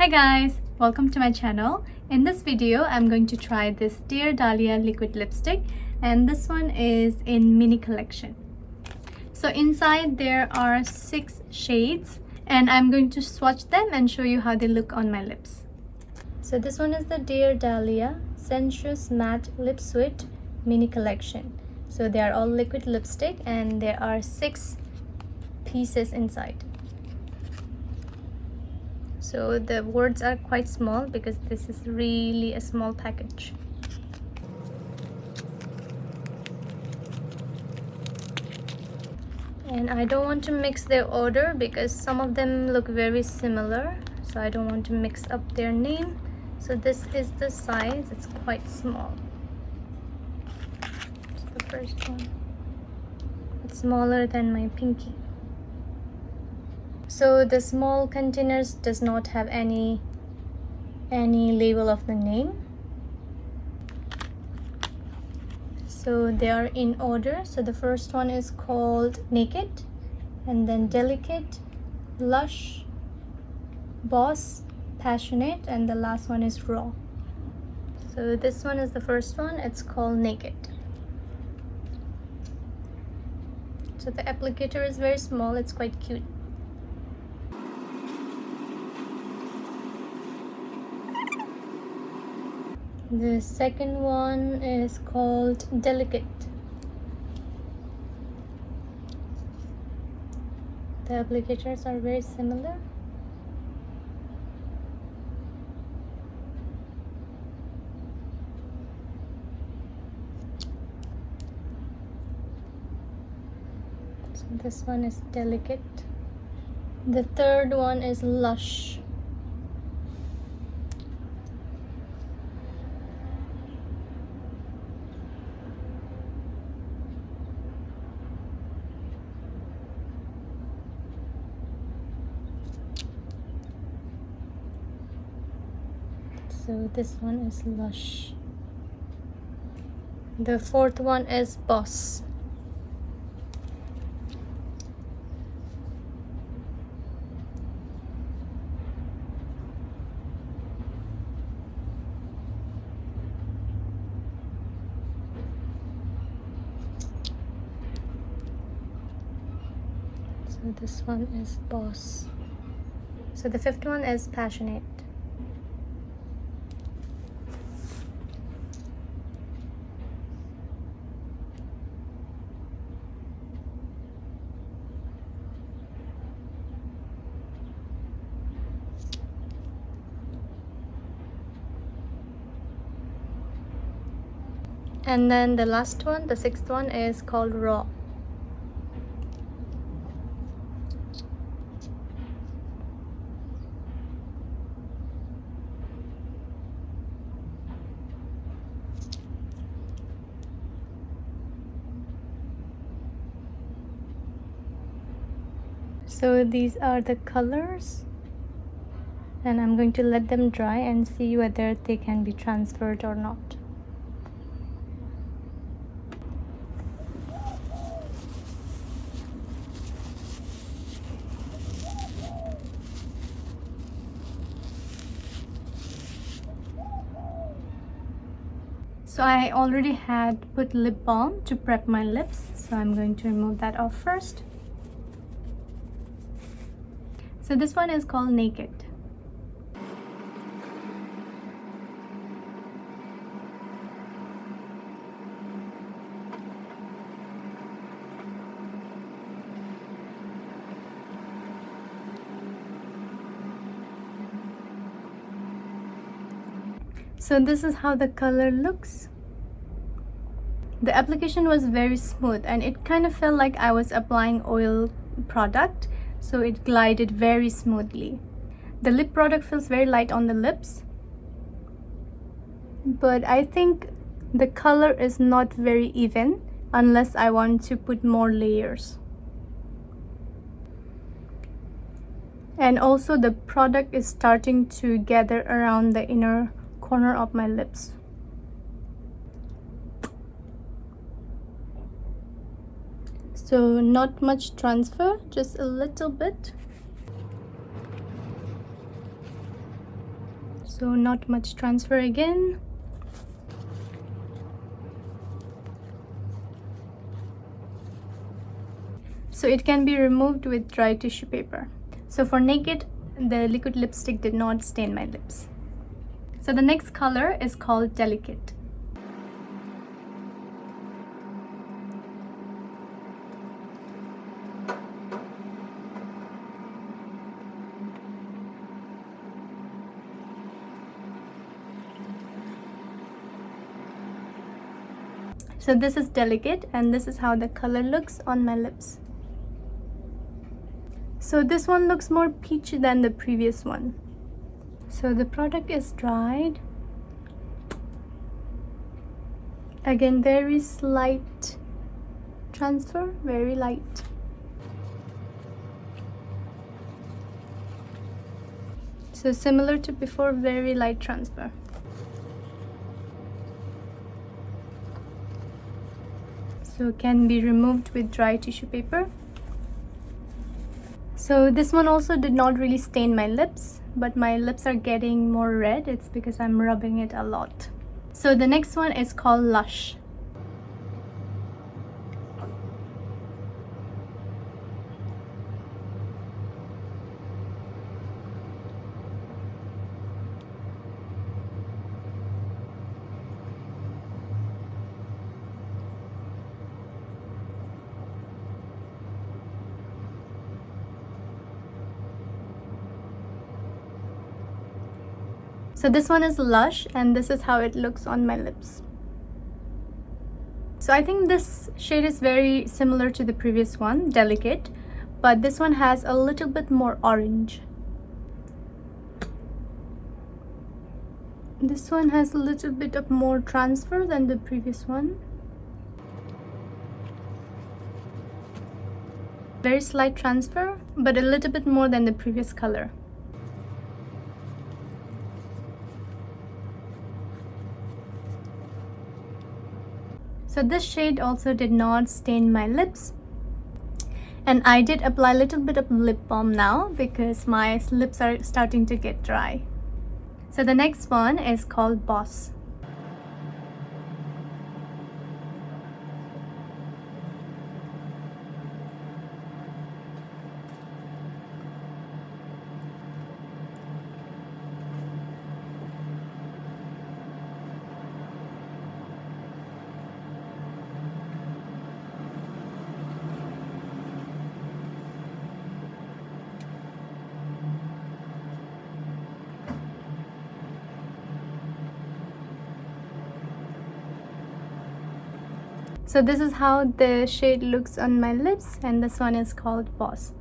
Hi guys, welcome to my channel. In this video I'm going to try this Dear Dahlia liquid lipstick, and this one is in mini collection. So inside there are 6 shades and I'm going to swatch them and show you how they look on my lips. So this one is the Dear Dahlia Sensuous Matte Lip Suite mini collection. So they are all liquid lipstick and there are 6 pieces inside. So the words are quite small because this is really a small package. And I don't want to mix their order because some of them look very similar, so I don't want to mix up their name. So this is the size, it's quite small. It's the first one. It's smaller than my pinky. So the small containers does not have any label of the name. So they are in order. So the first one is called Naked, and then Delicate, Lush, Boss, Passionate, and the last one is Raw. So this one is the first one, it's called Naked. So the applicator is very small, it's quite cute. The second one is called Delicate. The applicators are very similar. So this one is Delicate. The third one is Lush. So this one is Lush. The fourth one is Boss. So this one is Boss. So the fifth one is Passionate. And then the last one, the sixth one, is called Raw. So these are the colors, and I'm going to let them dry and see whether they can be transferred or not. So I already had put lip balm to prep my lips, so I'm going to remove that off first. So this one is called Naked. So this is how the color looks. The application was very smooth and it kind of felt like I was applying oil product, so it glided very smoothly. The lip product feels very light on the lips, but I think the color is not very even unless I want to put more layers. And also the product is starting to gather around the inner corner of my lips. So not much transfer, just a little bit. So not much transfer again. So it can be removed with dry tissue paper. So for naked, the liquid lipstick did not stain my lips. So the next color is called Delicate. So this is Delicate, and this is how the color looks on my lips. So this one looks more peachy than the previous one. So the product is dried. Again, very slight transfer, very light. So similar to before, very light transfer. So it can be removed with dry tissue paper. So this one also did not really stain my lips, but my lips are getting more red. It's because I'm rubbing it a lot. So the next one is called Lush. So this one is Lush, and this is how it looks on my lips. So I think this shade is very similar to the previous one, Delicate, but this one has a little bit more orange. This one has a little bit of more transfer than the previous one. Very slight transfer, but a little bit more than the previous color. So this shade also did not stain my lips. And I did apply a little bit of lip balm now because my lips are starting to get dry. So the next one is called Boss. So this is how the shade looks on my lips, and this one is called Boss.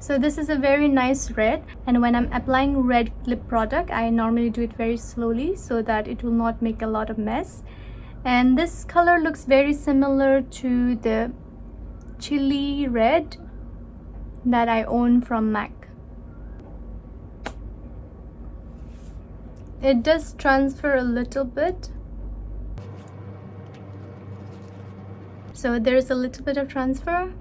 So this is a very nice red, and when I'm applying red lip product, I normally do it very slowly so that it will not make a lot of mess. And this color looks very similar to the chili red that I own from MAC. It does transfer a little bit. So there's a little bit of transfer.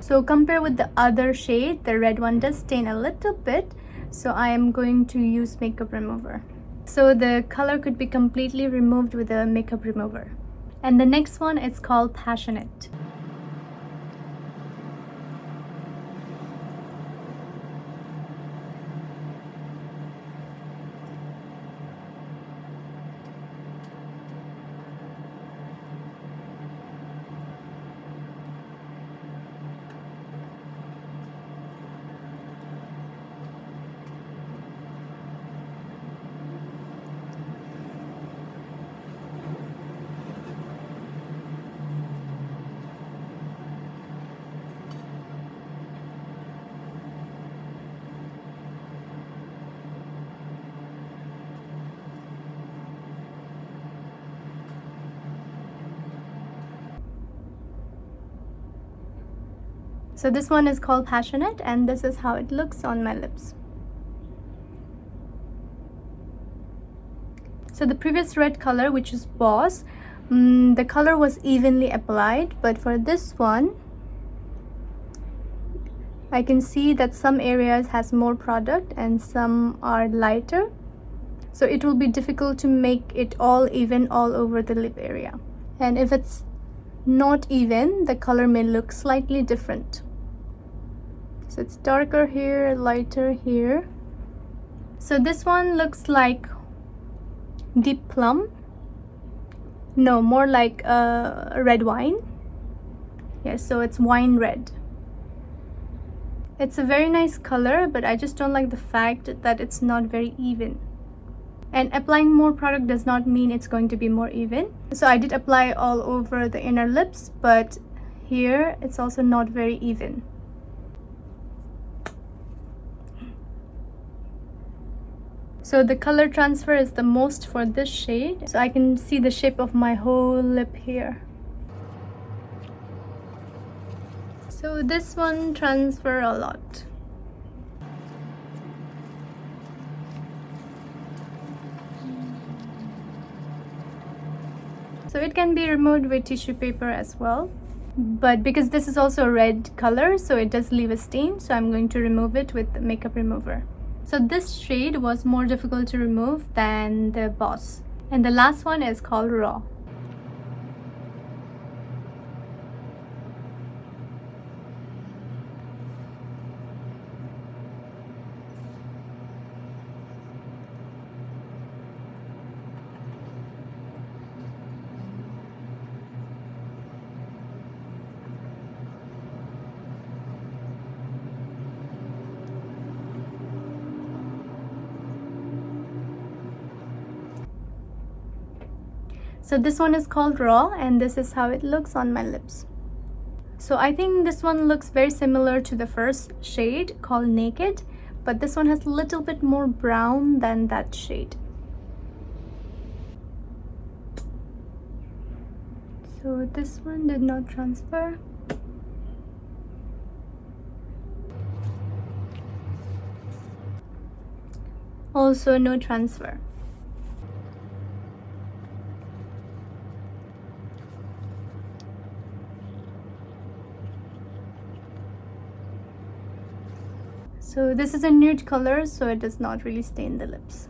So compare with the other shade, the red one does stain a little bit. So I am going to use makeup remover. So the color could be completely removed with a makeup remover. And the next one is called Passionate. So this one is called Passionate, and this is how it looks on my lips. So the previous red color, which is Boss, the color was evenly applied, but for this one I can see that some areas has more product and some are lighter, so it will be difficult to make it all even all over the lip area. And if it's not even, the color may look slightly different. So it's darker here, lighter here. So this one looks like deep plum. No, more like red wine. Yes, so it's wine red. It's a very nice color, but I just don't like the fact that it's not very even. And applying more product does not mean it's going to be more even. So I did apply all over the inner lips, but here it's also not very even. So the color transfer is the most for this shade. So I can see the shape of my whole lip here. So this one transfer a lot. So it can be removed with tissue paper as well. But because this is also a red color, so it does leave a stain. So I'm going to remove it with the makeup remover. So this shade was more difficult to remove than the Boss. And the last one is called Raw. So this one is called Raw, and this is how it looks on my lips. So I think this one looks very similar to the first shade called Naked, but this one has a little bit more brown than that shade. So this one did not transfer. Also no transfer. So this is a nude color, so it does not really stain the lips.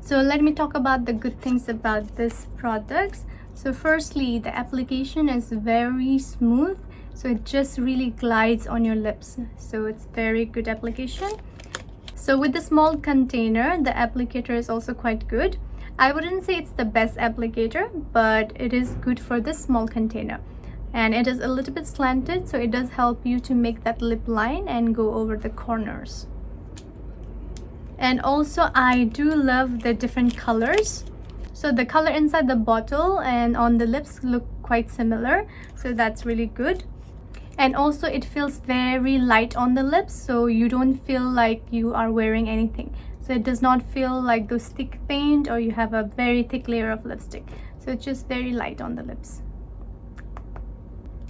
So let me talk about the good things about this product. So firstly, the application is very smooth, so it just really glides on your lips. So it's very good application. So with the small container, the applicator is also quite good. I wouldn't say it's the best applicator, but it is good for this small container. And it is a little bit slanted, so it does help you to make that lip line and go over the corners. And also I do love the different colors. So the color inside the bottle and on the lips look quite similar, so that's really good. And also it feels very light on the lips, so you don't feel like you are wearing anything. So it does not feel like those thick paint or you have a very thick layer of lipstick. So it's just very light on the lips.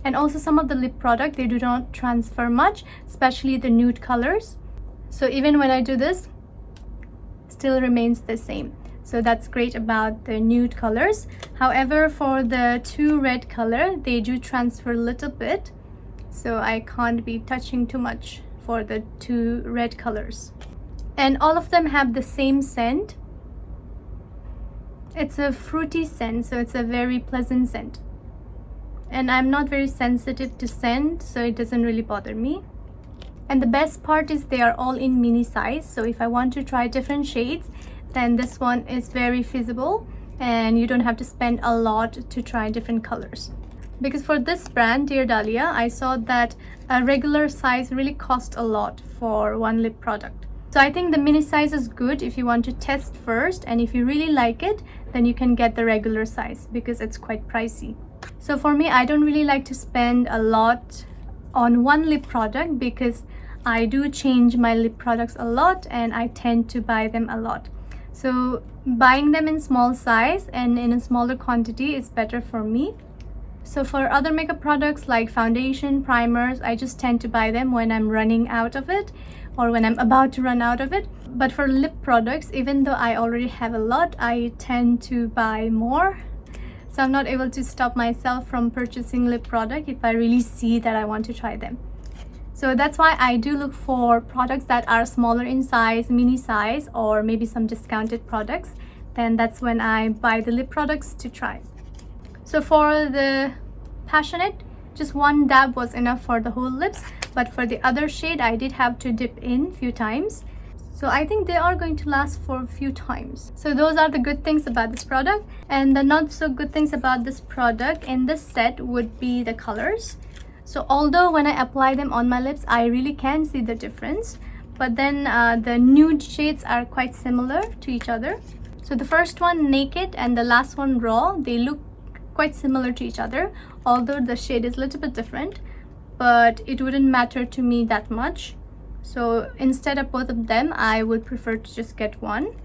And also some of the lip product, they do not transfer much, especially the nude colors. So even when I do this, still remains the same. So that's great about the nude colors. However, for the two red color, they do transfer a little bit. So I can't be touching too much for the two red colors. And all of them have the same scent. It's a fruity scent, so it's a very pleasant scent. And I'm not very sensitive to scent, so it doesn't really bother me. And the best part is they are all in mini size, so if I want to try different shades, then this one is very feasible and you don't have to spend a lot to try different colors. Because for this brand, Dear Dahlia, I saw that a regular size really cost a lot for one lip product. So I think the mini size is good if you want to test first, and if you really like it, then you can get the regular size because it's quite pricey. So for me, I don't really like to spend a lot on one lip product because I do change my lip products a lot and I tend to buy them a lot. So buying them in small size and in a smaller quantity is better for me. So for other makeup products like foundation, primers, I just tend to buy them when I'm running out of it or when I'm about to run out of it. But for lip products, even though I already have a lot, I tend to buy more. So I'm not able to stop myself from purchasing lip product if I really see that I want to try them. So that's why I do look for products that are smaller in size, mini size, or maybe some discounted products. Then that's when I buy the lip products to try. So for the Passionate, just one dab was enough for the whole lips. But for the other shade, I did have to dip in a few times. So I think they are going to last for a few times. So those are the good things about this product. And the not so good things about this product in this set would be the colors. So although when I apply them on my lips, I really can see the difference. But then the nude shades are quite similar to each other. So the first one, Naked, and the last one, Raw, they look quite similar to each other. Although the shade is a little bit different. But it wouldn't matter to me that much. So instead of both of them, I would prefer to just get one.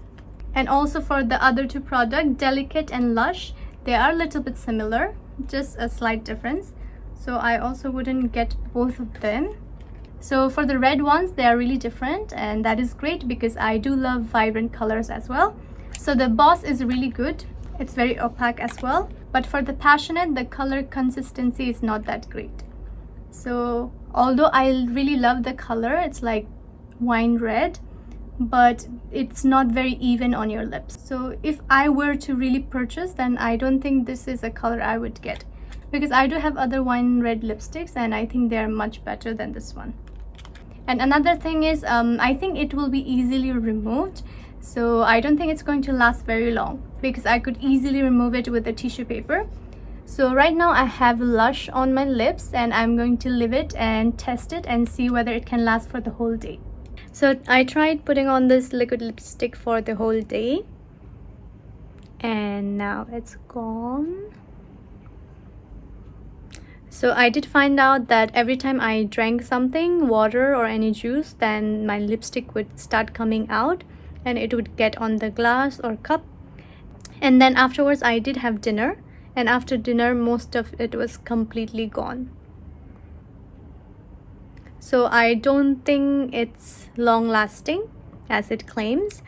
And also for the other two products, Delicate and Lush, they are a little bit similar, just a slight difference. So I also wouldn't get both of them. So for the red ones, they are really different, and that is great because I do love vibrant colors as well. So the Boss is really good. It's very opaque as well. But for the Passionate, the color consistency is not that great. So although I really love the color, it's like wine red, but it's not very even on your lips. So if I were to really purchase, then I don't think this is a color I would get, because I do have other wine red lipsticks and I think they're much better than this one. And another thing is I think it will be easily removed. So I don't think it's going to last very long because I could easily remove it with a tissue paper. So right now I have Lush on my lips and I'm going to leave it and test it and see whether it can last for the whole day. So I tried putting on this liquid lipstick for the whole day and now it's gone. So I did find out that every time I drank something, water or any juice, then my lipstick would start coming out and it would get on the glass or cup. And then afterwards I did have dinner, and after dinner most of it was completely gone. So I don't think it's long lasting as it claims.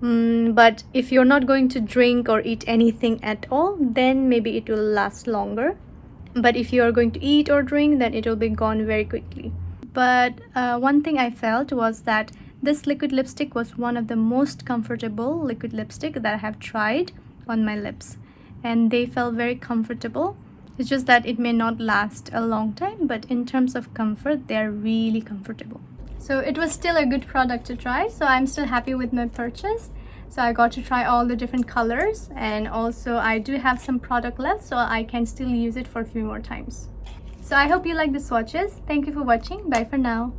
But if you're not going to drink or eat anything at all, then maybe it will last longer. But if you are going to eat or drink, then it will be gone very quickly. But one thing I felt was that this liquid lipstick was one of the most comfortable liquid lipstick that I have tried on my lips, and they felt very comfortable. It's just that it may not last a long time, but in terms of comfort, they're really comfortable. So it was still a good product to try, so I'm still happy with my purchase. So I got to try all the different colors, and also I do have some product left, so I can still use it for a few more times. So I hope you like the swatches. Thank you for watching. Bye for now.